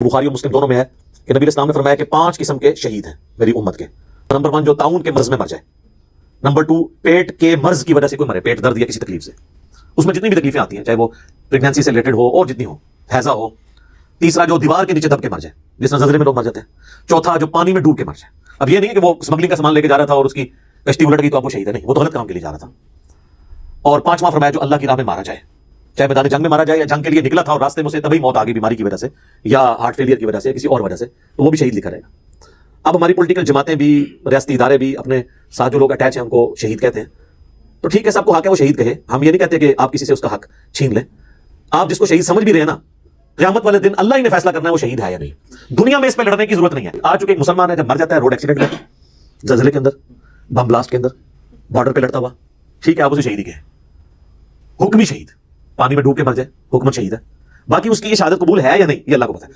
बुखारी और मुस्लिम दोनों में है कि नबी इस्लाम ने फरमाया कि 5 किस्म के शहीद हैं मेरी उम्मत के। नंबर 1 जो ताउन के मर्ज में मर जाए। नंबर 2 पेट के मर्ज की वजह से कोई मरे, पेट दर्द या किसी तकलीफ से, उसमें जितनी भी तकलीफें आती हैं चाहे वो प्रेगनेंसी से रिलेटेड हो और जितनी हो, हैजा हो। तीसरा जो दीवार के नीचे दब के मर जाए, जिस नजरे में लोग मर जाते हैं। चौथा जो पानी में डूब के मर जाए। अब ये नहीं है कि वो स्मगलिंग का सामान लेके जा रहा था और उसकी कश्ती उलट गई तो अब वो शहीद है, नहीं, वो तो गलत काम के लिए जा रहा था। और 5वां फरमाया जो अल्लाह की राह में मारा जाए, चाहे मैदान जंग में मारा जाए या जंग के लिए निकला था और रास्ते में उसे तभी मौत आ गई बीमारी की वजह से या हार्ट फेलियर की वजह से या किसी और वजह से, तो वो भी शहीद लिखा रहेगा। अब हमारी पॉलिटिकल जमातें भी, रियासती इदारे भी अपने साथ जो लोग अटैच हैं उनको शहीद कहते हैं। तो ठीक है, सबको हक है वो शहीद कहे, हम ये नहीं कहते कि आप किसी से उसका हक छीन लें। आप जिसको शहीद समझ भी रहे हैं ना, क़यामत वाले दिन अल्लाह ही ने फैसला करना है वो शहीद है या नहीं। दुनिया में इस पर लड़ने की जरूरत नहीं है। आज चुके एक मुसलमान है जब मर जाता है रोड एक्सीडेंट में, जलजले के अंदर, बम ब्लास्ट के अंदर, बॉर्डर पे लड़ता हुआ, ठीक है आप उसे शहीद ही कहे, हुक्मी शहीद, पानी में डूब के मर जाए हुक्म शहीद है। बाकी उसकी ये शहादत कबूल है या नहीं ये अल्लाह को पता है।